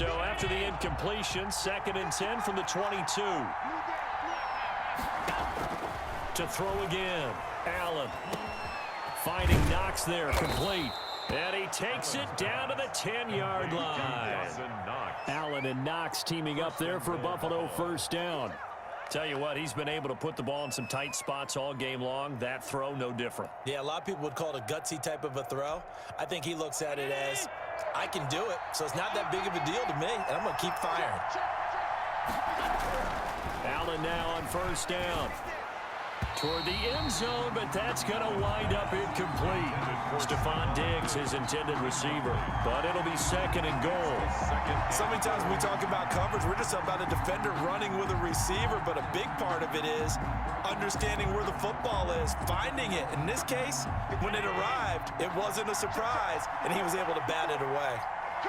So after the incompletion, 2nd and 10 from the 22. To throw again. Allen. Finding Knox there, complete. And he takes it down to the 10-yard line. Allen and Knox teaming up there for Buffalo first down. Tell you what, he's been able to put the ball in some tight spots all game long. That throw, no different. Yeah, a lot of people would call it a gutsy type of a throw. I think he looks at it as, I can do it, so it's not that big of a deal to me, and I'm going to keep firing. Allen now on first down. Toward the end zone, but that's going to wind up incomplete. Stephon Diggs, his intended receiver, but it'll be 2nd and goal. So many times when we talk about coverage, we're just about a defender running with a receiver, but a big part of it is understanding where the football is, finding it. In this case, when it arrived, it wasn't a surprise, and he was able to bat it away.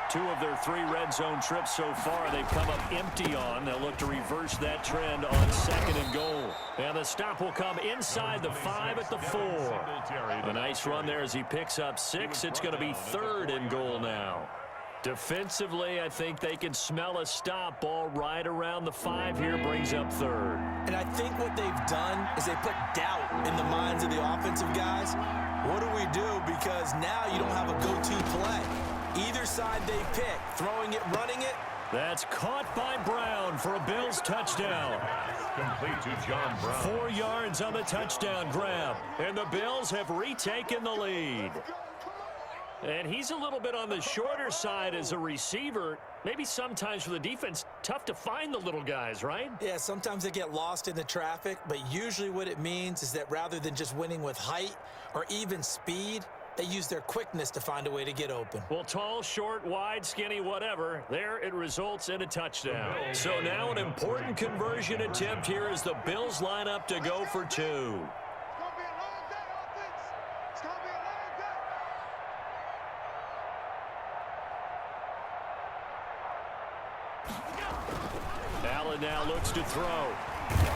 2 of their 3 red zone trips so far they've come up empty on. They'll look to reverse that trend on 2nd and goal. And the stop will come inside the 5 at the 4. A nice run there as he picks up 6. It's going to be 3rd and goal now. Defensively, I think they can smell a stop. Ball right around the 5 here, brings up 3rd. And I think what they've done is they put doubt in the minds of the offensive guys. What do we do? Because now you don't have a go-to play. Either side they pick, throwing it, running it. That's caught by Brown for a Bills touchdown. Complete to John Brown. 4 yards on the touchdown grab. And the Bills have retaken the lead. And he's a little bit on the shorter side as a receiver. Maybe sometimes for the defense, tough to find the little guys, right? Yeah, sometimes they get lost in the traffic, but usually what it means is that rather than just winning with height or even speed, they use their quickness to find a way to get open. Well, tall, short, wide, skinny, whatever. There it results in a touchdown. So now an important conversion attempt here as the Bills line up to go for 2. Allen now looks to throw.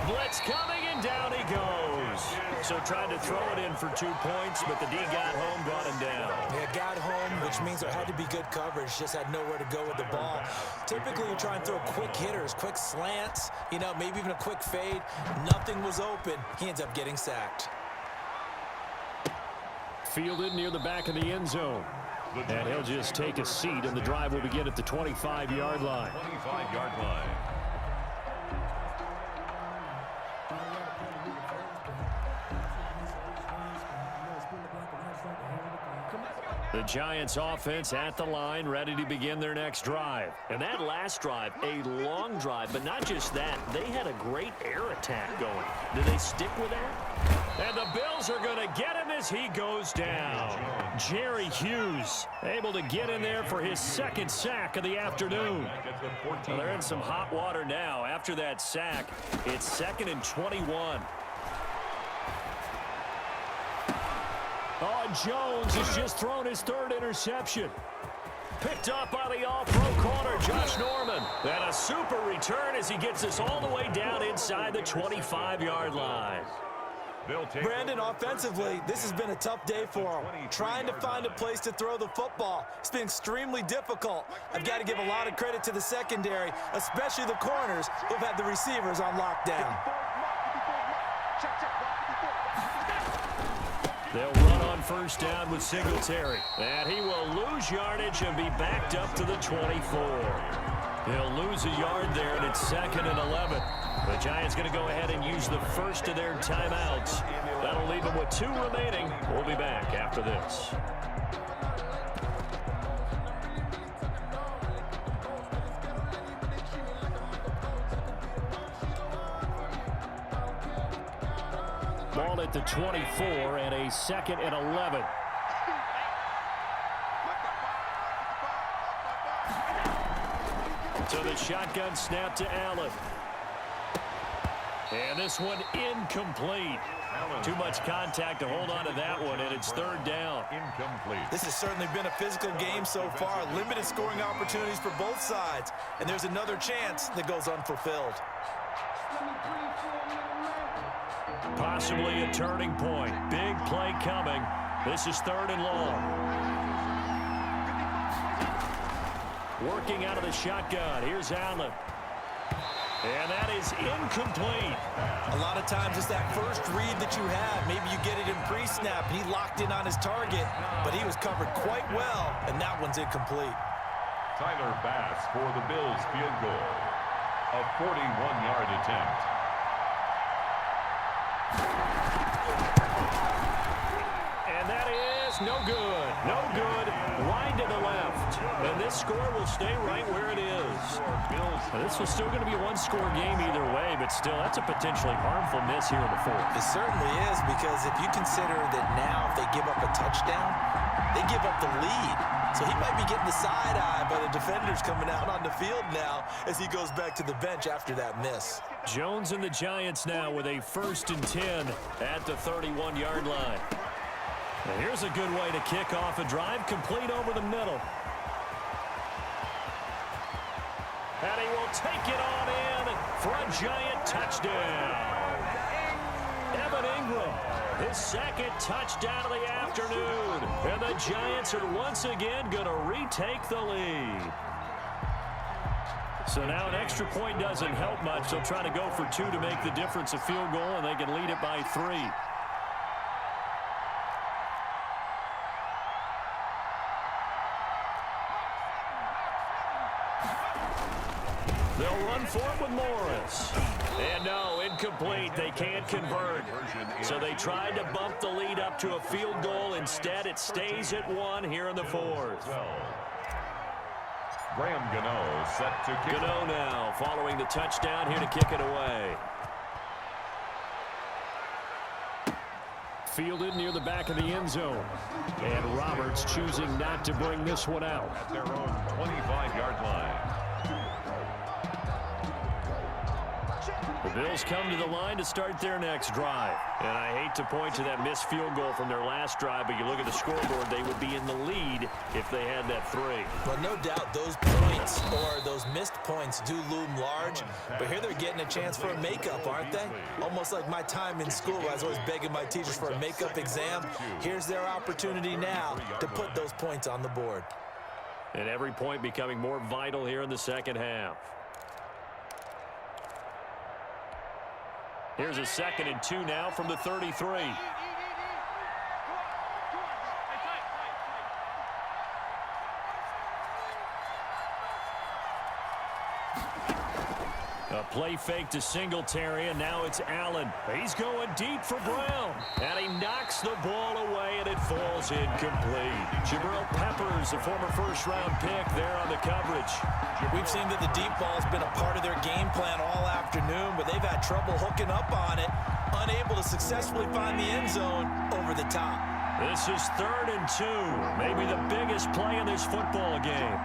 Blitz coming, and down he goes. So tried to throw it in for 2 points, but the D got home, brought him down. Yeah, got home, which means there had to be good coverage. Just had nowhere to go with the ball. Typically, you try and throw quick hitters, quick slants, maybe even a quick fade. Nothing was open. He ends up getting sacked. Fielded near the back of the end zone. And he'll just take a seat, and the drive will begin at the 25-yard line. 25-yard line. The Giants offense at the line, ready to begin their next drive. And that last drive, a long drive, but not just that. They had a great air attack going. Do they stick with that? And the Bills are going to get him as he goes down. Jerry Hughes able to get in there for his 2nd sack of the afternoon. Well, they're in some hot water now. After that sack, it's 2nd and 21. Oh, Jones has just thrown his 3rd interception. Picked up by the all-pro corner, Josh Norman. And a super return as he gets us all the way down inside the 25-yard line. Brandon, offensively, this has been a tough day for him. Trying to find a place to throw the football. It's been extremely difficult. I've got to give a lot of credit to the secondary, especially the corners who've had the receivers on lockdown. They'll run on first down with Singletary. And he will lose yardage and be backed up to the 24. He'll lose a yard there, and it's 2nd and 11. The Giants going to go ahead and use the first of their timeouts. That'll leave them with 2 remaining. We'll be back after this. Ball at the 24 and a 2nd and 11. So the shotgun snap to Allen. And this one incomplete. Too much contact to hold on to that one, and it's 3rd down. Incomplete. This has certainly been a physical game so far. Limited scoring opportunities for both sides. And there's another chance that goes unfulfilled. Possibly a turning point. Big play coming. This is 3rd and long. Working out of the shotgun. Here's Allen. And that is incomplete. A lot of times it's that first read that you have. Maybe you get it in pre-snap, and he locked in on his target, but he was covered quite well, and that one's incomplete. Tyler Bass for the Bills field goal. A 41-yard attempt. And that is no good. No good. Wide to the left. And this score will stay right where it is. This was still going to be a one-score game either way, but still, that's a potentially harmful miss here in the fourth. It certainly is, because if you consider that now if they give up a touchdown, they give up the lead. So he might be getting the side eye by the defenders coming out on the field now as he goes back to the bench after that miss. Jones and the Giants now with a 1st and 10 at the 31-yard line. And here's a good way to kick off a drive, complete over the middle. And he will take it on in for a Giant touchdown. Evan Ingram, his 2nd touchdown of the afternoon. And the Giants are once again going to retake the lead. So now an extra point doesn't help much. They'll try to go for 2 to make the difference a field goal, and they can lead it by 3. They'll run for it with Morris. And no, incomplete. They can't convert. So they tried to bump the lead up to a field goal. Instead, it stays at 1 here in the 4th. Graham Gano set to kick. Gano now following the touchdown here to kick it away. Fielded near the back of the end zone. And Roberts choosing not to bring this one out. At their own 25-yard line. The Bills come to the line to start their next drive. And I hate to point to that missed field goal from their last drive, but you look at the scoreboard, they would be in the lead if they had that 3. Well, no doubt those points or those missed points do loom large, but here they're getting a chance for a makeup, aren't they? Almost like my time in school, I was always begging my teachers for a makeup exam. Here's their opportunity now to put those points on the board. And every point becoming more vital here in the second half. Here's a 2nd and 2 now from the 33. A play fake to Singletary, and now it's Allen. He's going deep for Brown. And he knocks the ball away, and it falls incomplete. Jabril Peppers, the former first-round pick, there on the coverage. We've seen that the deep ball has been a part of their game plan all afternoon, but they've had trouble hooking up on it, unable to successfully find the end zone over the top. This is 3rd and 2, maybe the biggest play in this football game.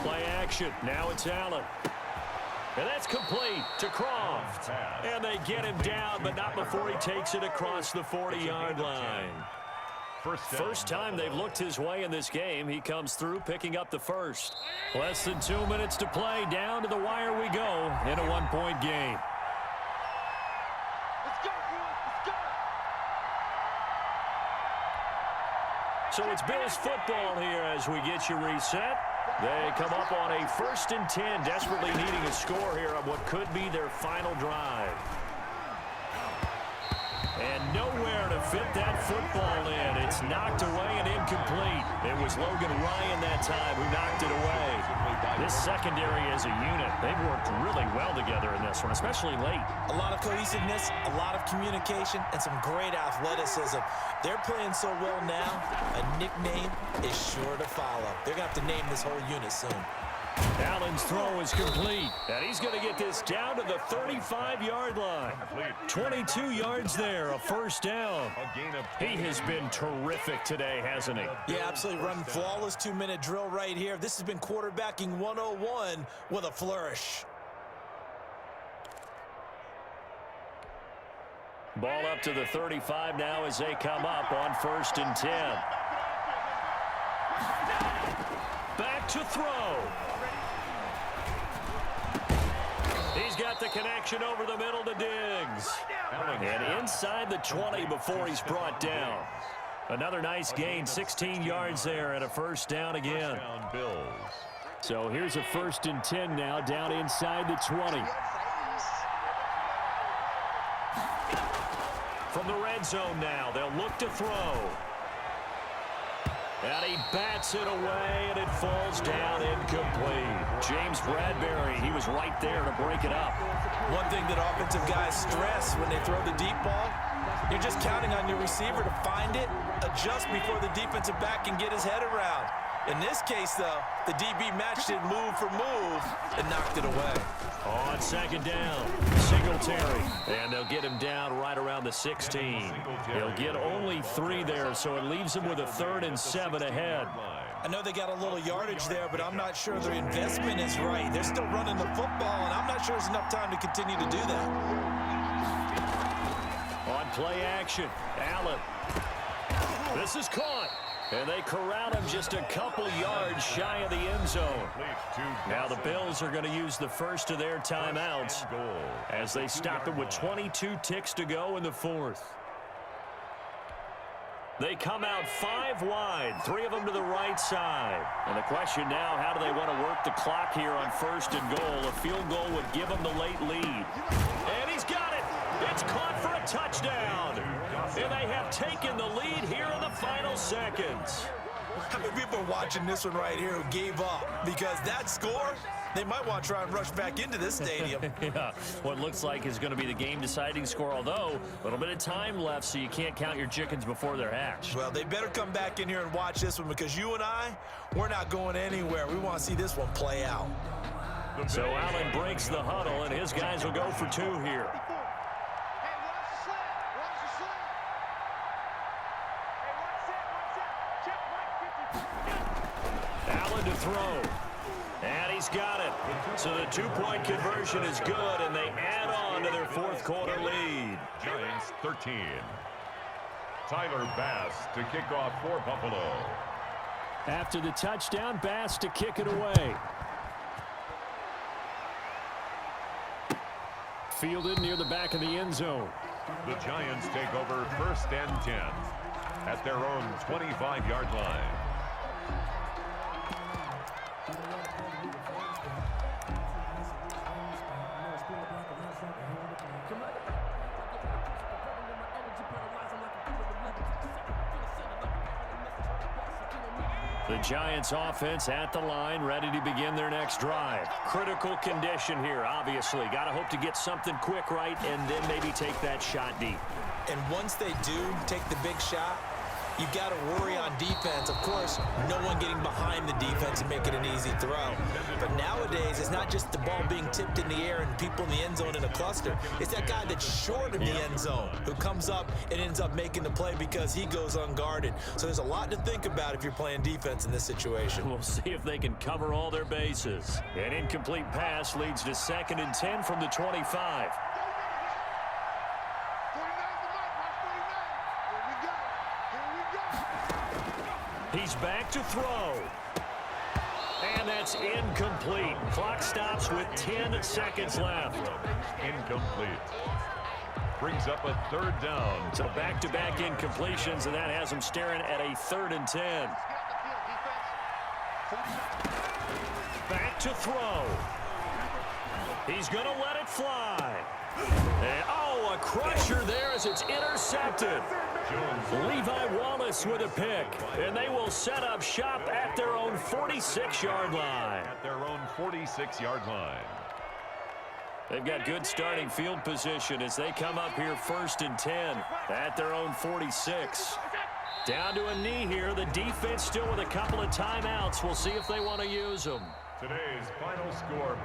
Play action. Now it's Allen. And that's complete to Croft. And they get him down, but not before he takes it across the 40-yard line. First time they've looked his way in this game. He comes through picking up the first. Less than 2 minutes to play. Down to the wire we go in a 1-point game. So it's Bills football here as we get you reset. They come up on a 1st and 10, desperately needing a score here on what could be their final drive. And nowhere to fit that football in. It's knocked away and incomplete. It was Logan Ryan that time who knocked it away. This secondary as a unit, they've worked really well together in this one, especially late. A lot of cohesiveness, a lot of communication, and some great athleticism. They're playing so well now, a nickname is sure to follow. They're going to have to name this whole unit soon. Allen's throw is complete, and he's going to get this down to the 35-yard line. 22 yards there, a 1st down. He has been terrific today, hasn't he? Yeah, absolutely running flawless 2-minute drill right here. This has been quarterbacking 101 with a flourish. Ball up to the 35 now as they come up on 1st and 10. Back to throw. He's got the connection over the middle to Diggs. And inside the 20 before he's brought down. Another nice gain, 16 yards there and a first down again. First down, Bills. So here's a 1st and 10 now, down inside the 20. From the red zone now, they'll look to throw. And he bats it away, and it falls down incomplete. James Bradbury, he was right there to break it up. One thing that offensive guys stress when they throw the deep ball, you're just counting on your receiver to find it, adjust before the defensive back can get his head around. In this case, though, the DB matched it move for move and knocked it away. On 2nd down, Singletary. And they'll get him down right around the 16. He'll get only 3 there, so it leaves him with a 3rd and 7 ahead. I know they got a little yardage there, but I'm not sure their investment is right. They're still running the football, and I'm not sure there's enough time to continue to do that. On play action, Allen. This is caught. And they corral him just a couple yards shy of the end zone. Now the Bills are going to use the first of their timeouts as they stop it with 22 ticks to go in the 4th. They come out 5 wide, 3 of them to the right side. And the question now, how do they want to work the clock here on 1st and goal? A field goal would give them the late lead. And he's got it. It's caught for a touchdown. And they have taken the lead here in the final seconds. How many people are watching this one right here who gave up? Because that score, they might want to try and rush back into this stadium. Yeah, what looks like is going to be the game-deciding score, although a little bit of time left, so you can't count your chickens before they're hatched. Well, they better come back in here and watch this one because you and I, we're not going anywhere. We want to see this one play out. So Allen breaks the huddle, and his guys will go for 2 here. Allen to throw. And he's got it. So the 2-point conversion is good, and they add on to their 4th quarter lead. Giants 13. Tyler Bass to kick off for Buffalo. After the touchdown, Bass to kick it away. Fielded near the back of the end zone. The Giants take over 1st and 10 at their own 25-yard line. The Giants offense at the line, ready to begin their next drive. Critical condition here, obviously. Got to hope to get something quick right and then maybe take that shot deep. And once they do take the big shot, you've got to worry on defense. Of course, no one getting behind the defense and making an easy throw. But nowadays, it's not just the ball being tipped in the air and people in the end zone in a cluster. It's that guy that's short of the end zone who comes up and ends up making the play because he goes unguarded. So there's a lot to think about if you're playing defense in this situation. We'll see if they can cover all their bases. An incomplete pass leads to 2nd and 10 from the 25. He's back to throw. And that's incomplete. Clock stops with 10 seconds left. Incomplete. Brings up a 3rd down. So back-to-back incompletions, and that has him staring at a 3rd and 10. Back to throw. He's going to let it fly. And, oh, a crusher there as it's intercepted. Levi Wallace with a pick, and they will set up shop at their own 46-yard line. At their own 46-yard line. They've got good starting field position as they come up here 1st and 10 at their own 46. Down to a knee here. The defense still with a couple of timeouts. We'll see if they want to use them. Today's final score.